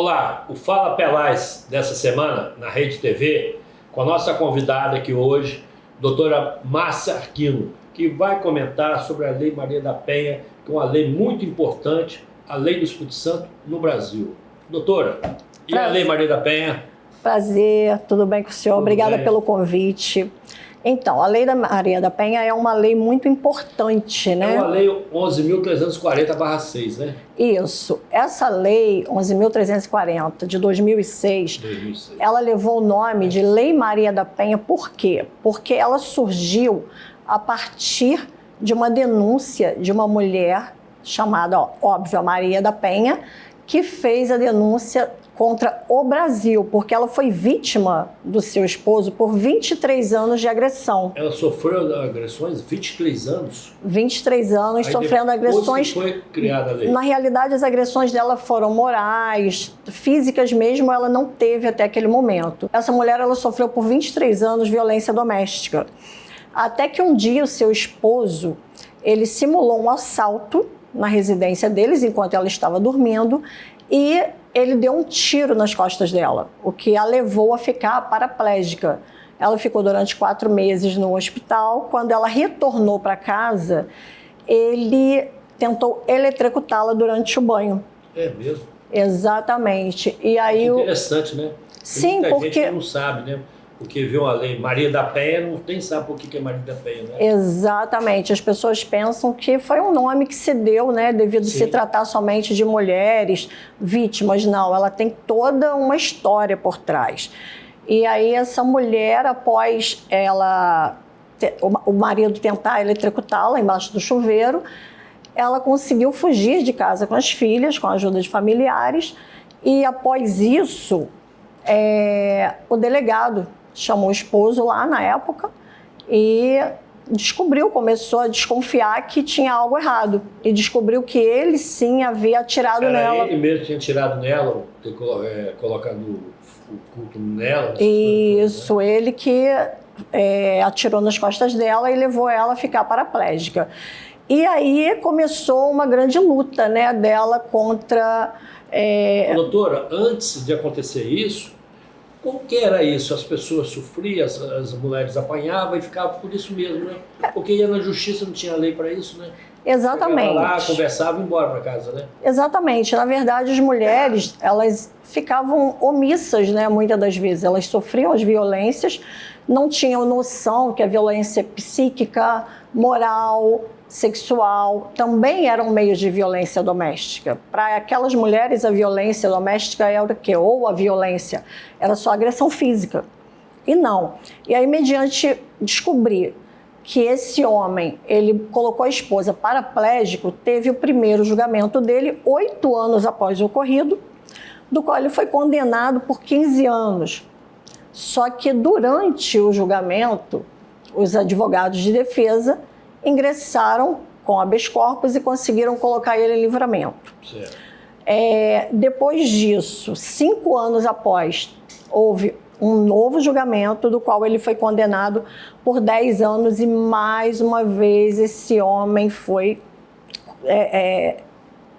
Olá, o Fala Pelais dessa semana na Rede TV, com a nossa convidada aqui hoje, doutora Márcia Arquino, que vai comentar sobre a Lei Maria da Penha, que é uma lei muito importante, a lei do Espírito Santo no Brasil. Doutora, e a Lei Maria da Penha? Prazer, tudo bem com o senhor? Obrigada pelo convite. Então, a Lei da Maria da Penha é uma lei muito importante, né? É uma lei 11.340/6, né? Isso. Essa lei 11.340 de 2006, ela levou o nome de Lei Maria da Penha. Por quê? Porque ela surgiu a partir de uma denúncia de uma mulher chamada, óbvio, Maria da Penha, que fez a denúncia contra o Brasil, porque ela foi vítima do seu esposo por 23 anos de agressão. Ela sofreu agressões 23 anos? 23 anos. Aí sofrendo agressões. Que foi criada a lei? Na realidade, as agressões dela foram morais, físicas mesmo, ela não teve até aquele momento. Essa mulher, ela sofreu por 23 anos violência doméstica. Até que um dia o seu esposo, ele simulou um assalto na residência deles, enquanto ela estava dormindo, e ele deu um tiro nas costas dela, o que a levou a ficar paraplégica. Ela ficou durante 4 meses no hospital. Quando ela retornou para casa, ele tentou eletrocutá-la durante o banho. É mesmo? Exatamente. E aí interessante, né? Sim, muita porque gente não sabe, né? Porque viu a lei Maria da Penha, não tem sabe por que é Maria da Penha, né? Exatamente. As pessoas pensam que foi um nome que se deu, né, devido se tratar somente de mulheres vítimas. Não, ela tem toda uma história por trás. E aí essa mulher, após o marido tentar eletrocutá-la embaixo do chuveiro, ela conseguiu fugir de casa com as filhas, com a ajuda de familiares, e após isso, o delegado chamou o esposo lá na época e começou a desconfiar que tinha algo errado. E descobriu que ele sim havia atirado nela. Ele mesmo tinha atirado nela, colocado o culto nela. Isso, né? Ele que atirou nas costas dela e levou ela a ficar paraplégica. E aí começou uma grande luta, né, dela contra... Doutora, antes de acontecer isso, como que era isso? As pessoas sofriam, as mulheres apanhavam e ficavam por isso mesmo, né? Porque ia na justiça, não tinha lei para isso, né? Exatamente. Chegava lá, conversava e ia embora para casa, né? Exatamente. Na verdade, as mulheres, elas ficavam omissas, né? Muitas das vezes. Elas sofriam as violências, não tinham noção que a violência psíquica, moral, sexual também eram meios de violência doméstica. Para aquelas mulheres, a violência doméstica era o quê? Ou a violência era só agressão física. E não. E aí, mediante descobrir que esse homem, ele colocou a esposa paraplégico, teve o primeiro julgamento dele 8 anos após o ocorrido, do qual ele foi condenado por 15 anos. Só que durante o julgamento, os advogados de defesa ingressaram com habeas corpus e conseguiram colocar ele em livramento. Certo. Depois disso, 5 anos após, houve um novo julgamento, do qual ele foi condenado por 10 anos e mais uma vez esse homem foi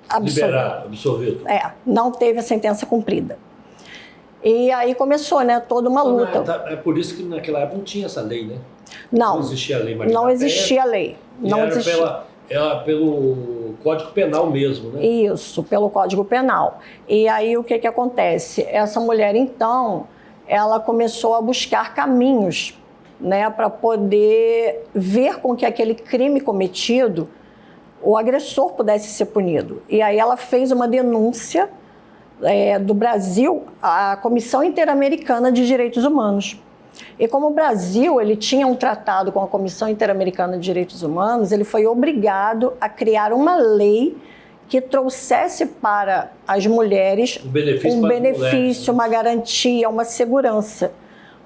absolvido. Não teve a sentença cumprida. E aí começou, né, toda uma luta. É por isso que naquela época não tinha essa lei, né? Não existia a lei Maria da Penha. Não existia a lei. Era pelo Código Penal mesmo, né? Isso, pelo Código Penal. E aí o que acontece? Essa mulher, então, ela começou a buscar caminhos, né, para poder ver com que aquele crime cometido, o agressor pudesse ser punido. E aí ela fez uma denúncia do Brasil à Comissão Interamericana de Direitos Humanos. E como o Brasil ele tinha um tratado com a Comissão Interamericana de Direitos Humanos, ele foi obrigado a criar uma lei que trouxesse para as mulheres um benefício, uma garantia, uma segurança.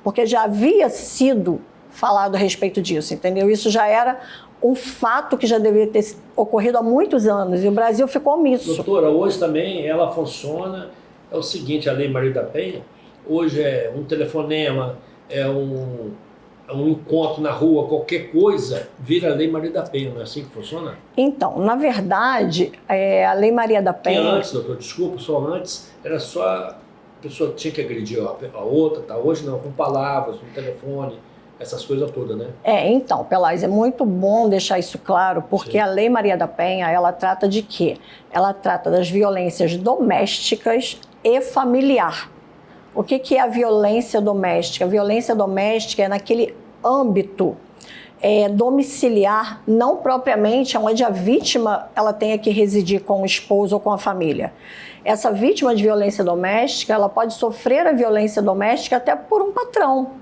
Porque já havia sido falado a respeito disso, entendeu? Isso já era um fato que já deveria ter ocorrido há muitos anos e o Brasil ficou omisso. Doutora, hoje também ela funciona, é o seguinte, a Lei Maria da Penha, hoje é um telefonema, um encontro na rua, qualquer coisa, vira a Lei Maria da Penha, não é assim que funciona? Então, na verdade, a Lei Maria da Penha... E antes, doutor, desculpa, só antes, era só a pessoa tinha que agredir a outra, tá? Hoje não, com palavras, no telefone, essas coisas todas, né? Então, Pelaz, é muito bom deixar isso claro, porque Sim. a Lei Maria da Penha, ela trata de quê? Ela trata das violências domésticas e familiar. O que é a violência doméstica? A violência doméstica é naquele âmbito domiciliar, não propriamente onde a vítima ela tenha que residir com o esposo ou com a família. Essa vítima de violência doméstica, ela pode sofrer a violência doméstica até por um patrão.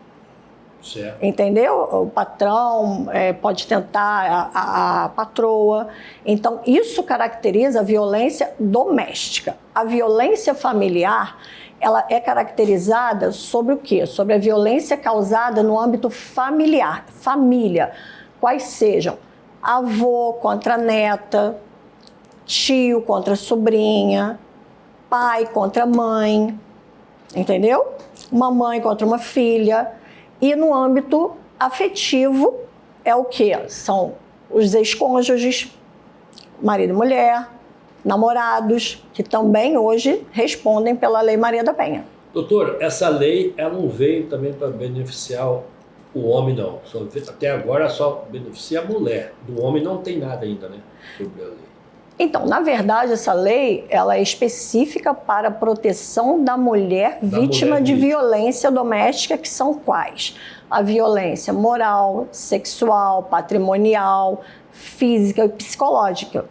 Certo. Entendeu? O patrão pode tentar a patroa. Então, isso caracteriza a violência doméstica. A violência familiar, ela é caracterizada sobre o quê? Sobre a violência causada no âmbito familiar. Família, quais sejam avô contra neta, tio contra sobrinha, pai contra mãe, entendeu? Uma mãe contra uma filha. E no âmbito afetivo é o quê? São os ex-cônjuges, marido e mulher, namorados, que também hoje respondem pela Lei Maria da Penha. Doutor, essa lei ela não veio também para beneficiar o homem, não. Até agora só beneficia a mulher. Do homem não tem nada ainda, né? Sobre a lei. Então, na verdade, essa lei ela é específica para a proteção da mulher vítima de violência doméstica, que são quais? A violência moral, sexual, patrimonial, física e psicológica.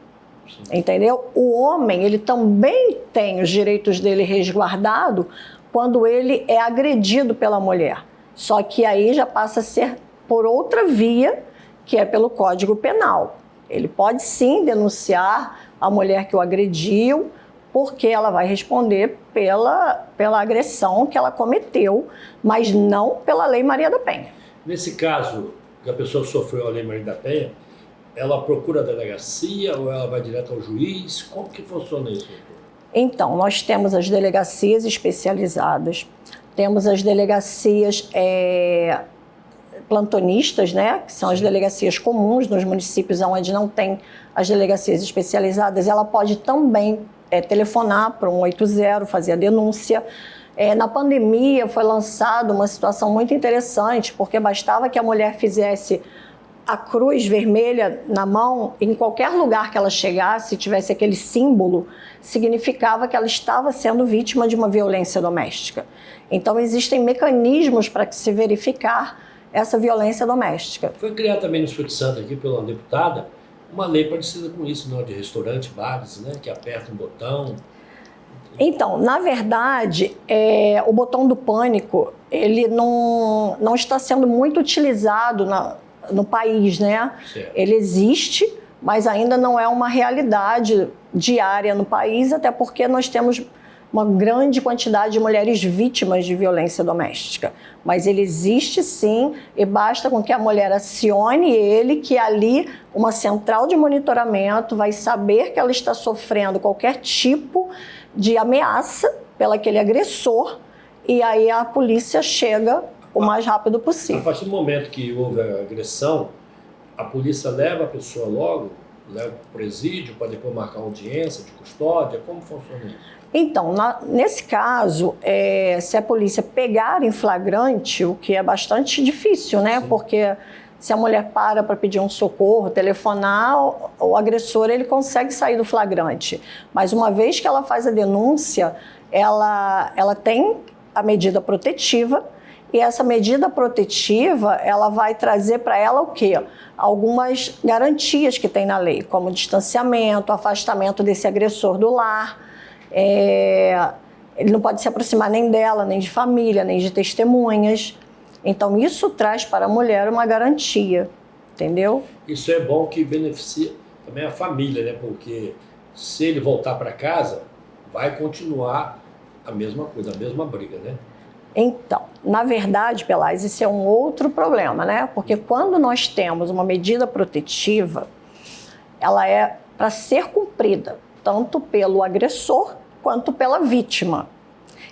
Sim. Entendeu? O homem, ele também tem os direitos dele resguardados quando ele é agredido pela mulher. Só que aí já passa a ser por outra via, que é pelo Código Penal. Ele pode sim denunciar a mulher que o agrediu, porque ela vai responder pela agressão que ela cometeu, mas não pela Lei Maria da Penha. Nesse caso, que a pessoa sofreu a Lei Maria da Penha, ela procura a delegacia ou ela vai direto ao juiz? Como que funciona isso, doutor? Então, nós temos as delegacias especializadas, temos as delegacias plantonistas, né, que são as delegacias comuns nos municípios onde não tem as delegacias especializadas. Ela pode também telefonar para o 180, fazer a denúncia. Na pandemia foi lançada uma situação muito interessante, porque bastava que a mulher fizesse a cruz vermelha na mão, em qualquer lugar que ela chegasse, tivesse aquele símbolo, significava que ela estava sendo vítima de uma violência doméstica. Então existem mecanismos para se verificar essa violência doméstica. Foi criada também no Espírito Santo, aqui pela deputada, uma lei parecida com isso, não? De restaurante, bares, né? Que aperta um botão. Então, na verdade, o botão do pânico, ele não está sendo muito utilizado no país, né? Certo. Ele existe, mas ainda não é uma realidade diária no país, até porque nós temos uma grande quantidade de mulheres vítimas de violência doméstica. Mas ele existe sim, e basta com que a mulher acione ele, que ali uma central de monitoramento vai saber que ela está sofrendo qualquer tipo de ameaça pelo aquele agressor, e aí a polícia chega o mais rápido possível. A partir do momento que houve a agressão, a polícia leva a pessoa logo, leva para o presídio para depois marcar audiência de custódia? Como funciona isso? Então, nesse caso, se a polícia pegar em flagrante, o que é bastante difícil, né? Sim. Porque se a mulher para pedir um socorro, telefonar, o agressor ele consegue sair do flagrante. Mas uma vez que ela faz a denúncia, ela tem a medida protetiva, e essa medida protetiva ela vai trazer para ela o quê? Algumas garantias que tem na lei, como distanciamento, afastamento desse agressor do lar. Ele não pode se aproximar nem dela, nem de família, nem de testemunhas. Então, isso traz para a mulher uma garantia, entendeu? Isso é bom que beneficia também a família, né? Porque se ele voltar para casa, vai continuar a mesma coisa, a mesma briga, né? Então, na verdade, Pelaz, isso é um outro problema, né? Porque quando nós temos uma medida protetiva, ela é para ser cumprida, tanto pelo agressor quanto pela vítima.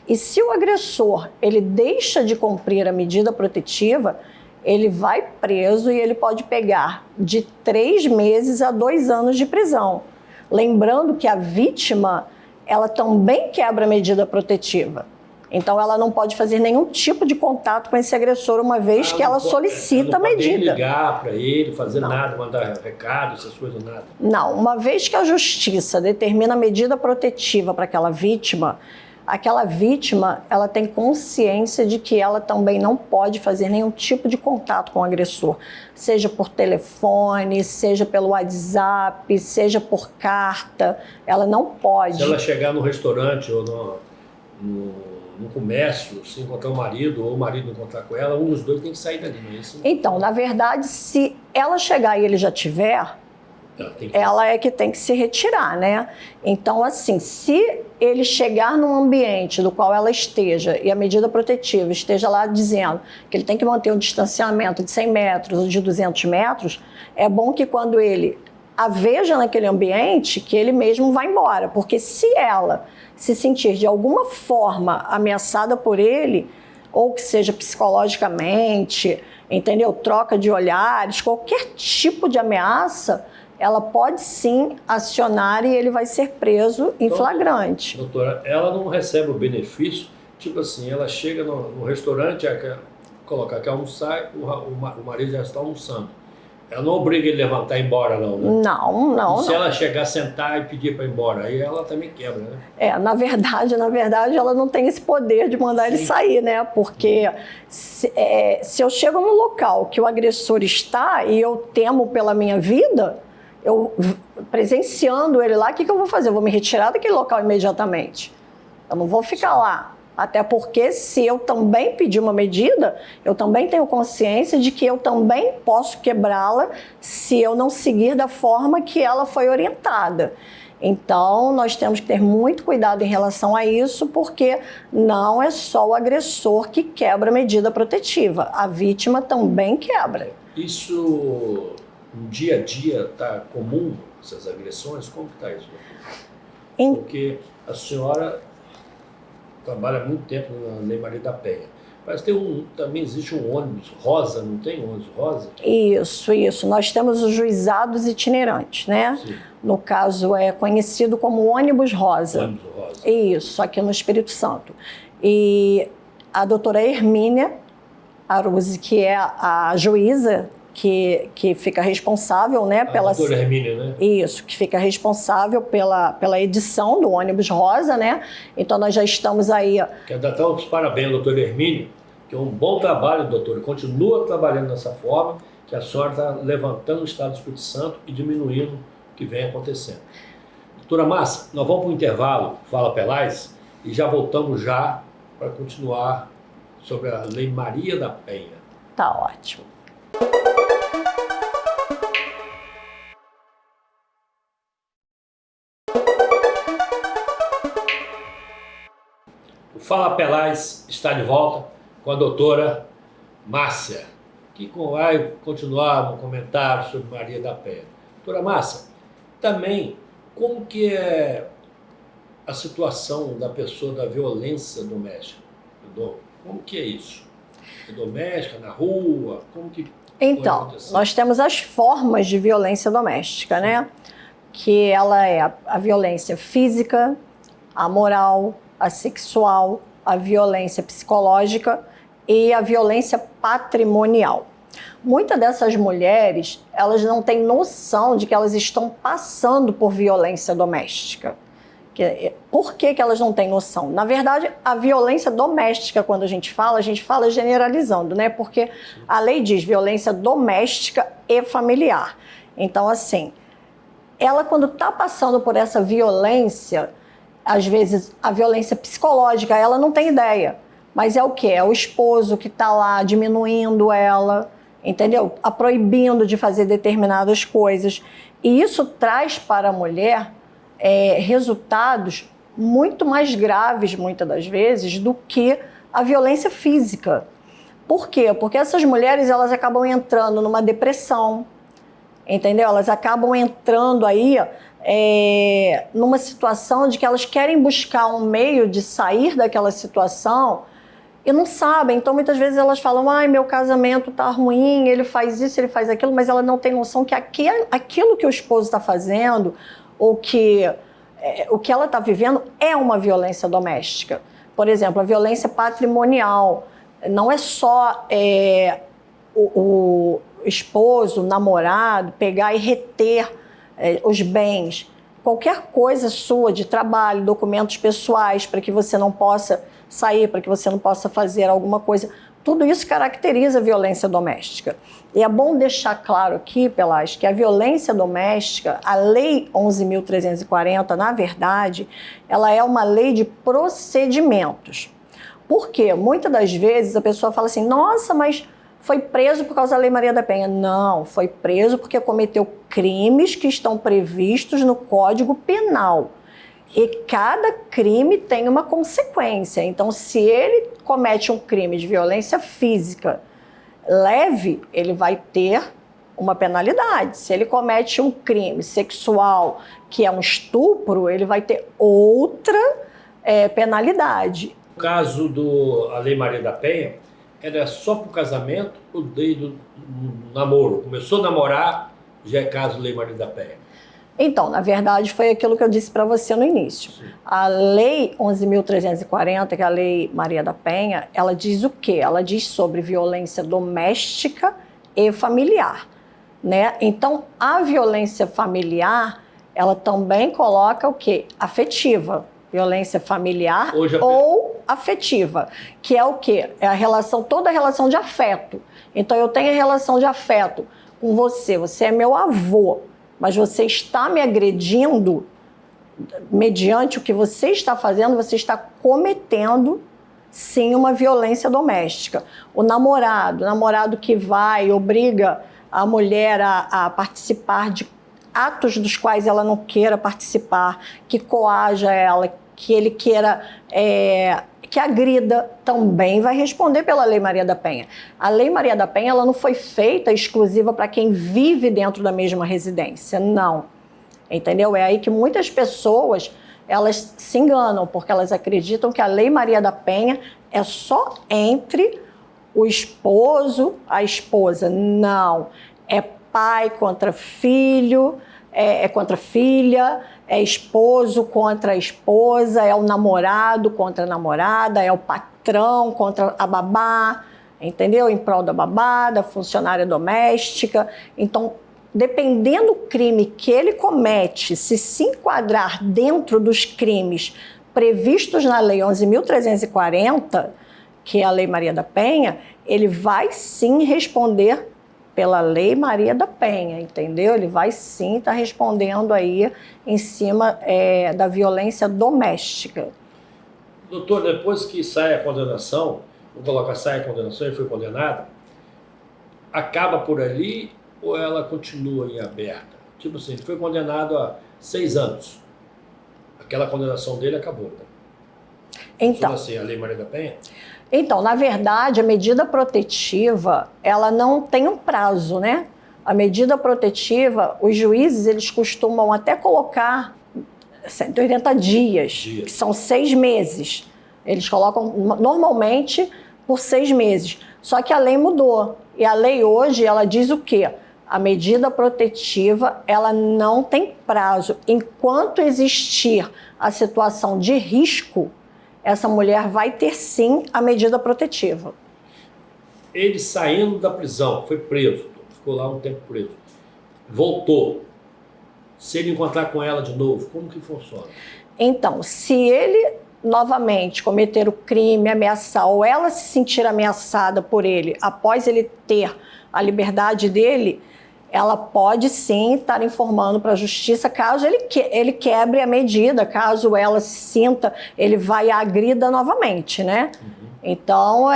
E se o agressor ele deixa de cumprir a medida protetiva, ele vai preso e ele pode pegar de 3 meses a 2 anos de prisão. Lembrando que a vítima, ela também quebra a medida protetiva. Então, ela não pode fazer nenhum tipo de contato com esse agressor, uma vez que ela solicita a medida. Não pode ligar para ele, fazer nada, mandar recado, essas coisas, nada. Não, uma vez que a justiça determina a medida protetiva para aquela vítima, ela tem consciência de que ela também não pode fazer nenhum tipo de contato com o agressor, seja por telefone, seja pelo WhatsApp, seja por carta, ela não pode. Se ela chegar no restaurante ou no comércio, se encontrar o marido ou o marido encontrar com ela, um dos dois tem que sair dali, não é isso? Então, na verdade, se ela chegar e ele já tiver, ela é que tem que se retirar, né? Então, assim, se ele chegar num ambiente do qual ela esteja e a medida protetiva esteja lá dizendo que ele tem que manter um distanciamento de 100 metros ou de 200 metros, é bom que quando ele a veja naquele ambiente, que ele mesmo vai embora. Porque se ela se sentir de alguma forma ameaçada por ele, ou que seja psicologicamente, entendeu? Troca de olhares, qualquer tipo de ameaça, ela pode sim acionar e ele vai ser preso em flagrante. Doutora, ela não recebe o benefício, tipo assim, ela chega no restaurante, quer almoçar, o marido já está almoçando. Ela não obriga ele a levantar e ir embora, não, né? Não. E se ela chegar, sentar e pedir para ir embora, aí ela também quebra, né? Na verdade, ela não tem esse poder de mandar ele sair, né? Porque se eu chego no local que o agressor está e eu temo pela minha vida, eu presenciando ele lá, o que eu vou fazer? Eu vou me retirar daquele local imediatamente. Eu não vou ficar lá. Até porque se eu também pedir uma medida, eu também tenho consciência de que eu também posso quebrá-la se eu não seguir da forma que ela foi orientada. Então, nós temos que ter muito cuidado em relação a isso, porque não é só o agressor que quebra a medida protetiva, a vítima também quebra. Isso, no dia a dia, está comum, essas agressões? Como que está isso? Porque a senhora trabalha há muito tempo na Lei Maria da Penha. Mas também existe um ônibus rosa, não tem ônibus rosa? Isso. Nós temos os juizados itinerantes, né? Sim. No caso, é conhecido como ônibus rosa. Ônibus rosa. Isso, aqui no Espírito Santo. E a doutora Hermínia Aruzzi, que é a juíza que fica responsável, né? A doutora Hermínia, né? Isso, que fica responsável pela edição do ônibus rosa, né? Então nós já estamos aí. Quero dar até uns parabéns, doutora Hermínia, que é um bom trabalho, doutora. Continua trabalhando dessa forma, que a senhora está levantando o Estado do Espírito Santo e diminuindo o que vem acontecendo. Doutora Márcia, nós vamos para o intervalo, Fala Pelais, e já voltamos já para continuar sobre a Lei Maria da Penha. Tá ótimo. O Fala Pelais está de volta com a doutora Márcia, que vai continuar no comentário sobre Maria da Penha. Doutora Márcia, também, como que é a situação da pessoa da violência doméstica? Como que é isso? É doméstica, na rua? Como que Então, nós temos as formas de violência doméstica, né? Que ela é a violência física, a moral, a sexual, a violência psicológica e a violência patrimonial. Muitas dessas mulheres, elas não têm noção de que elas estão passando por violência doméstica. Por que elas não têm noção? Na verdade, a violência doméstica, quando a gente fala generalizando, né? Porque a lei diz violência doméstica e familiar. Então, assim, ela quando está passando por essa violência, às vezes a violência psicológica, ela não tem ideia. Mas é o quê? É o esposo que está lá diminuindo ela, entendeu? A proibindo de fazer determinadas coisas. E isso traz para a mulher resultados muito mais graves, muitas das vezes, do que a violência física. Por quê? Porque essas mulheres, elas acabam entrando numa depressão, entendeu? Elas acabam entrando aí numa situação de que elas querem buscar um meio de sair daquela situação e não sabem. Então, muitas vezes elas falam, ai, meu casamento tá ruim, ele faz isso, ele faz aquilo, mas ela não tem noção que aquilo que o esposo está fazendo, ou que o que ela está vivendo é uma violência doméstica. Por exemplo, a violência patrimonial. Não é só o esposo, o namorado, pegar e reter os bens. Qualquer coisa sua de trabalho, documentos pessoais, para que você não possa sair, para que você não possa fazer alguma coisa. Tudo isso caracteriza a violência doméstica. E é bom deixar claro aqui, Pelage, que a violência doméstica, a Lei 11.340, na verdade, ela é uma lei de procedimentos. Por quê? Muitas das vezes a pessoa fala assim, nossa, mas foi preso por causa da Lei Maria da Penha. Não, foi preso porque cometeu crimes que estão previstos no Código Penal. E cada crime tem uma consequência. Então, se ele comete um crime de violência física leve, ele vai ter uma penalidade. Se ele comete um crime sexual, que é um estupro, ele vai ter outra penalidade. No caso da Lei Maria da Penha, era só para o casamento ou desde o namoro? Começou a namorar, já é caso Lei Maria da Penha? Então, na verdade, foi aquilo que eu disse para você no início. Sim. A Lei 11.340, que é a Lei Maria da Penha, ela diz o quê? Ela diz sobre violência doméstica e familiar, né? Então, a violência familiar, ela também coloca o quê? Afetiva. Violência familiar ou afetiva, que é o quê? É a relação, toda a relação de afeto. Então, eu tenho a relação de afeto com você, você é meu avô, mas você está me agredindo, mediante o que você está fazendo, você está cometendo, sim, uma violência doméstica. O namorado que vai, obriga a mulher a participar de atos dos quais ela não queira participar, que coaja ela, que ele queira, que agrida, também vai responder pela Lei Maria da Penha. A Lei Maria da Penha, ela não foi feita exclusiva para quem vive dentro da mesma residência, não. Entendeu? É aí que muitas pessoas, elas se enganam, porque elas acreditam que a Lei Maria da Penha é só entre o esposo, a esposa. Não. É pai contra filho, é contra filha, é esposo contra a esposa, é o namorado contra a namorada, é o patrão contra a babá, entendeu? Em prol da babá, da funcionária doméstica. Então, dependendo do crime que ele comete, se enquadrar dentro dos crimes previstos na Lei 11.340, que é a Lei Maria da Penha, ele vai sim responder pela Lei Maria da Penha, entendeu? Ele vai sim estar respondendo aí em cima da violência doméstica. Doutor, depois que sai a condenação, vou colocar sai a condenação, ele foi condenado, acaba por ali ou ela continua em aberta? Tipo assim, ele foi condenado a 6 anos. Aquela condenação dele acabou, né? Então, assim, a Lei Maria da Penha? Então, na verdade, a medida protetiva, ela não tem um prazo, né? A medida protetiva, os juízes, eles costumam até colocar 180 dias, que são 6 meses. Eles colocam normalmente por 6 meses. Só que a lei mudou. E a lei hoje, ela diz o quê? A medida protetiva, ela não tem prazo. Enquanto existir a situação de risco, essa mulher vai ter sim a medida protetiva. Ele saindo da prisão, foi preso, ficou lá um tempo preso, voltou. Se ele encontrar com ela de novo, como que funciona? Então, se ele novamente cometer o crime, ameaçar, ou ela se sentir ameaçada por ele após ele ter a liberdade dele, ela pode sim estar informando para a justiça caso ele quebre a medida, caso ela se sinta, ele vai à agrida novamente, né? Uhum. Então,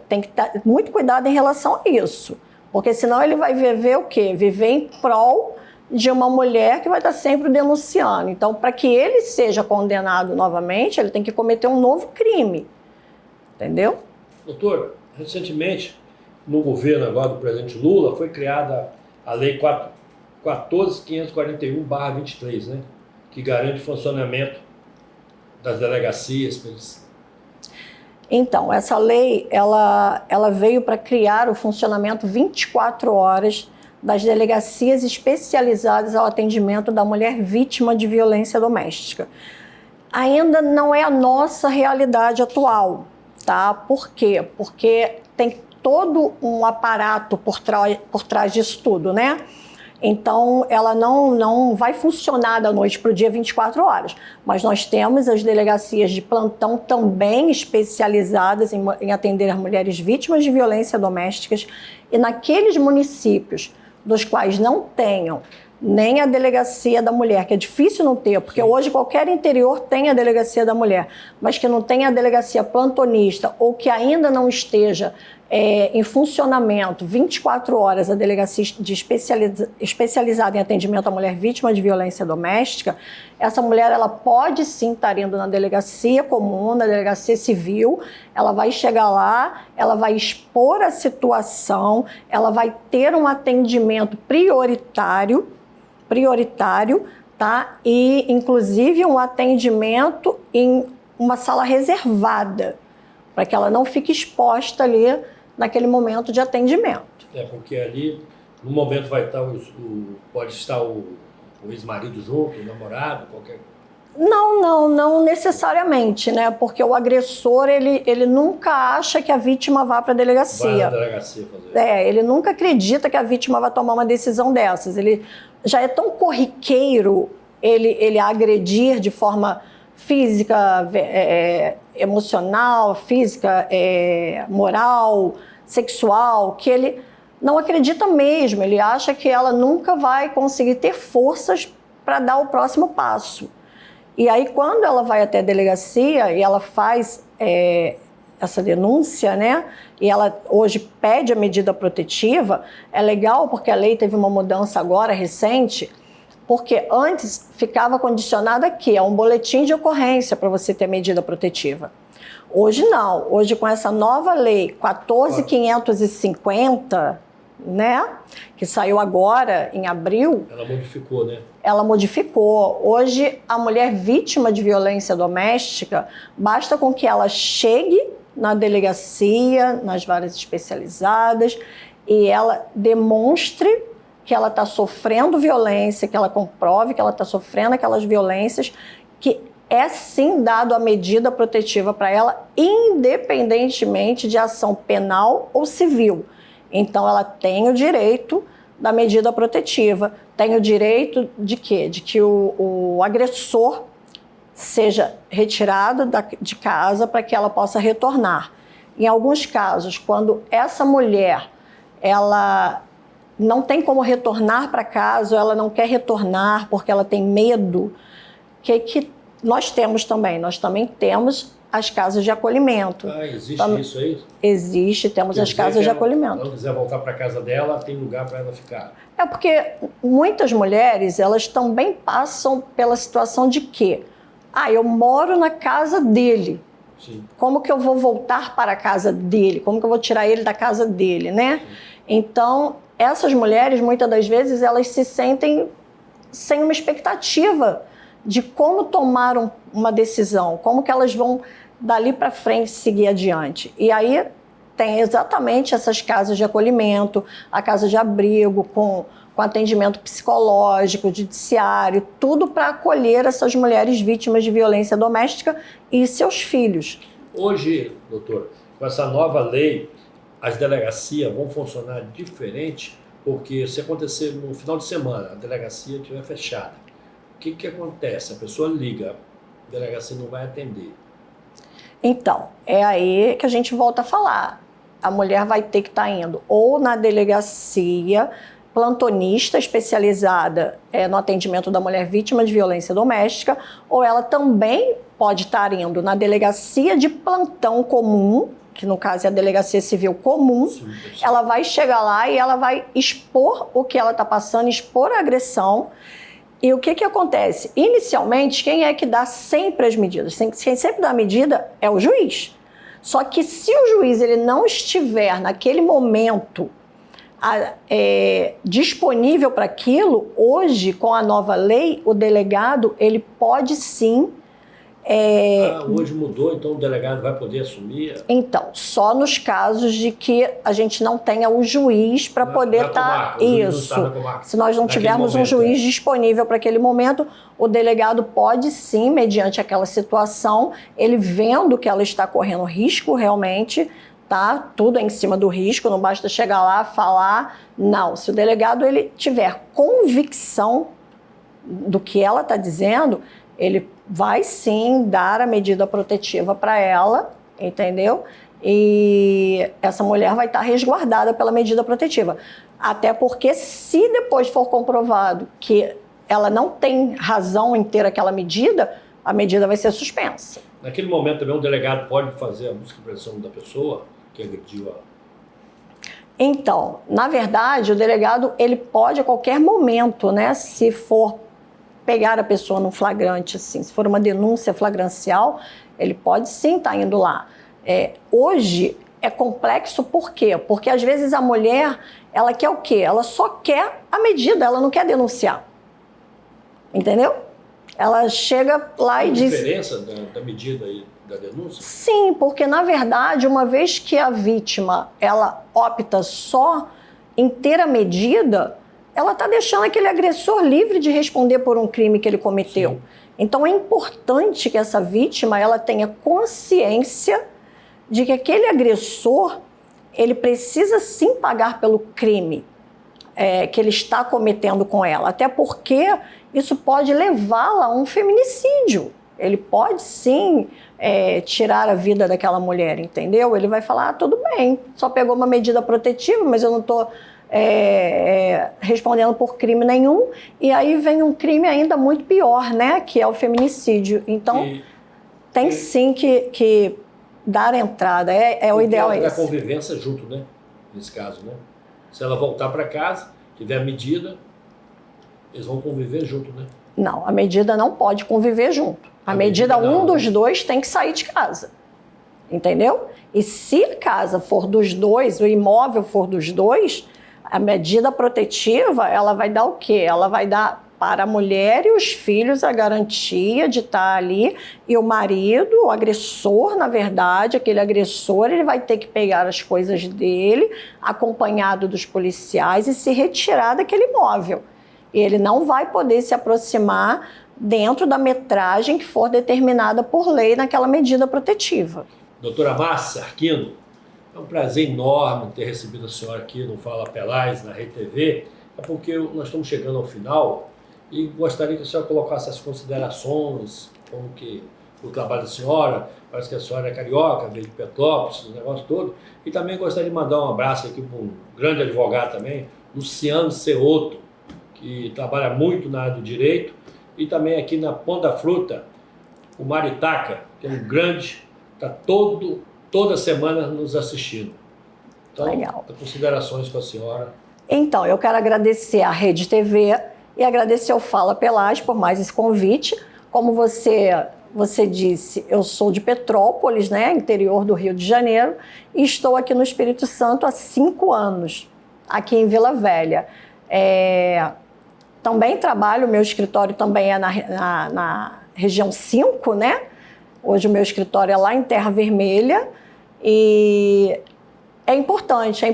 tem que ter muito cuidado em relação a isso, porque senão ele vai viver o quê? Viver em prol de uma mulher que vai estar sempre denunciando. Então, para que ele seja condenado novamente, ele tem que cometer um novo crime, entendeu? Doutor, recentemente, no governo agora do presidente Lula, foi criada a Lei 14.541/23, né? Que garante o funcionamento das delegacias. Então, essa lei, ela veio para criar o funcionamento 24 horas das delegacias especializadas ao atendimento da mulher vítima de violência doméstica. Ainda não é a nossa realidade atual, tá? Por quê? Porque tem todo um aparato por trás disso tudo, né? Então, ela não vai funcionar da noite para o dia 24 horas. Mas nós temos as delegacias de plantão também especializadas em atender as mulheres vítimas de violência domésticas. E naqueles municípios dos quais não tenham nem a delegacia da mulher, que é difícil não ter, porque hoje qualquer interior tem a delegacia da mulher, mas que não tem a delegacia plantonista ou que ainda não esteja em funcionamento 24 horas a delegacia especializada em atendimento à mulher vítima de violência doméstica, essa mulher ela pode sim estar indo na delegacia comum, na delegacia civil, ela vai chegar lá, ela vai expor a situação, ela vai ter um atendimento prioritário, tá? E inclusive um atendimento em uma sala reservada, para que ela não fique exposta ali naquele momento de atendimento. Porque ali, no momento vai estar pode estar o ex-marido junto, o namorado, qualquer... Não necessariamente, né? Porque o agressor, ele nunca acha que a vítima vá para a delegacia. Vai na delegacia fazer. Ele nunca acredita que a vítima vai tomar uma decisão dessas. Ele já é tão corriqueiro ele agredir de forma física, emocional, física, moral, sexual, que ele não acredita mesmo. Ele acha que ela nunca vai conseguir ter forças para dar o próximo passo. E aí, quando ela vai até a delegacia e ela faz essa denúncia, né? E ela hoje pede a medida protetiva, é legal porque a lei teve uma mudança agora, recente, porque antes ficava condicionada aqui, a um boletim de ocorrência para você ter medida protetiva. Hoje não. Hoje, com essa nova lei 14.550, né, que saiu agora em abril... Ela modificou, né? Ela modificou. Hoje, a mulher vítima de violência doméstica, basta com que ela chegue na delegacia, nas varas especializadas, e ela demonstre que ela está sofrendo violência, que ela comprove que ela está sofrendo aquelas violências, que é sim dado a medida protetiva para ela, independentemente de ação penal ou civil. Então, ela tem o direito da medida protetiva, tem o direito de quê? De que o agressor seja retirado de casa para que ela possa retornar. Em alguns casos, quando essa mulher ela não tem como retornar para casa, ou ela não quer retornar porque ela tem medo, que nós temos também? Nós também temos as casas de acolhimento. Existe isso aí? Existe, temos as casas de acolhimento. Se ela quiser voltar para a casa dela, tem lugar para ela ficar. É porque muitas mulheres, elas também passam pela situação de que eu moro na casa dele. Sim. Como que eu vou voltar para a casa dele? Como que eu vou tirar ele da casa dele, né? Sim. Então, essas mulheres, muitas das vezes, elas se sentem sem uma expectativa de como tomar uma decisão, como que elas vão dali para frente seguir adiante. E aí tem exatamente essas casas de acolhimento, a casa de abrigo, com atendimento psicológico, judiciário, tudo para acolher essas mulheres vítimas de violência doméstica e seus filhos. Hoje, doutor, com essa nova lei, as delegacias vão funcionar diferente, porque se acontecer no final de semana, a delegacia estiver fechada, o que acontece? A pessoa liga, a delegacia não vai atender. Então, é aí que a gente volta a falar. A mulher vai ter que estar indo ou na delegacia plantonista especializada no atendimento da mulher vítima de violência doméstica, ou ela também pode estar indo na delegacia de plantão comum, que no caso é a delegacia civil comum. Sim. Ela vai chegar lá e ela vai expor o que ela está passando, expor a agressão. E o que acontece? Inicialmente, quem é que dá sempre as medidas? Quem sempre dá a medida é o juiz. Só que se o juiz ele não estiver naquele momento disponível para aquilo, hoje, com a nova lei, o delegado ele pode sim Hoje mudou, então o delegado vai poder assumir? Então, só nos casos de que a gente não tenha o juiz para poder estar... Isso. Se nós não tivermos um juiz disponível para aquele momento, o delegado pode sim, mediante aquela situação, ele vendo que ela está correndo risco realmente, tá? Tudo é em cima do risco, não basta chegar lá, falar. Não, se o delegado ele tiver convicção do que ela está dizendo, ele vai sim dar a medida protetiva para ela, entendeu? E essa mulher vai estar resguardada pela medida protetiva. Até porque se depois for comprovado que ela não tem razão em ter aquela medida, a medida vai ser suspensa. Naquele momento também o delegado pode fazer a busca e apreensão da pessoa que agrediu ela? Então, na verdade, o delegado ele pode a qualquer momento, né, se for pegar a pessoa num flagrante, assim, se for uma denúncia flagrancial, ele pode sim estar indo lá. Hoje é complexo por quê? Porque às vezes a mulher, ela quer o quê? Ela só quer a medida, ela não quer denunciar. Entendeu? Ela chega lá e diz... Tem diferença da medida aí, da denúncia? Sim, porque na verdade, uma vez que a vítima, ela opta só em ter a medida, ela está deixando aquele agressor livre de responder por um crime que ele cometeu. Sim. Então é importante que essa vítima ela tenha consciência de que aquele agressor ele precisa sim pagar pelo crime que ele está cometendo com ela. Até porque isso pode levá-la a um feminicídio. Ele pode sim tirar a vida daquela mulher, entendeu? Ele vai falar, tudo bem, só pegou uma medida protetiva, mas eu não estou... respondendo por crime nenhum, e aí vem um crime ainda muito pior, né, que é o feminicídio. Então, tem sim que dar entrada, o ideal é esse. A convivência junto, né, nesse caso, né? Se ela voltar para casa, tiver a medida, eles vão conviver junto, né? Não, a medida não pode conviver junto. A medida um dos dois tem que sair de casa, entendeu? E se a casa for dos dois, o imóvel for dos dois, a medida protetiva, ela vai dar o quê? Ela vai dar para a mulher e os filhos a garantia de estar ali, e o marido, o agressor, na verdade, aquele agressor, ele vai ter que pegar as coisas dele, acompanhado dos policiais, e se retirar daquele imóvel. E ele não vai poder se aproximar dentro da metragem que for determinada por lei naquela medida protetiva. Doutora Márcia Arquino, é um prazer enorme ter recebido a senhora aqui no Fala Pelais, na Rede TV, porque nós estamos chegando ao final e gostaria que a senhora colocasse as considerações, como que o trabalho da senhora, parece que a senhora é carioca, veio de Petrópolis, o negócio todo, e também gostaria de mandar um abraço aqui para um grande advogado também, Luciano Ceoto, que trabalha muito na área do direito, e também aqui na Ponta da Fruta, o Maritaca, que é um grande, está toda semana nos assistindo. Então, legal. Considerações com a senhora. Então, eu quero agradecer à Rede TV e agradecer ao Fala Pelais por mais esse convite. Como você disse, eu sou de Petrópolis, né, interior do Rio de Janeiro, e estou aqui no Espírito Santo há 5 anos, aqui em Vila Velha. Também trabalho, meu escritório também é na região 5, né? Hoje o meu escritório é lá em Terra Vermelha, e é importante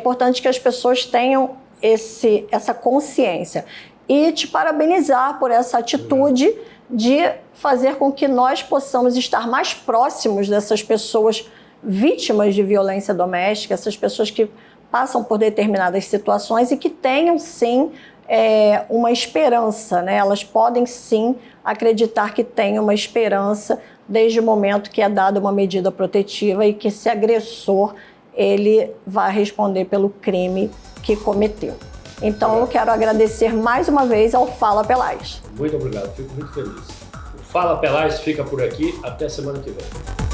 que as pessoas tenham essa consciência. E te parabenizar por essa atitude de fazer com que nós possamos estar mais próximos dessas pessoas vítimas de violência doméstica, essas pessoas que passam por determinadas situações e que tenham, sim, uma esperança, né? Elas podem, sim, acreditar que tem uma esperança desde o momento que é dada uma medida protetiva e que esse agressor ele vai responder pelo crime que cometeu. Então, eu quero agradecer mais uma vez ao Fala Pelais. Muito obrigado, fico muito feliz. O Fala Pelais fica por aqui, até semana que vem.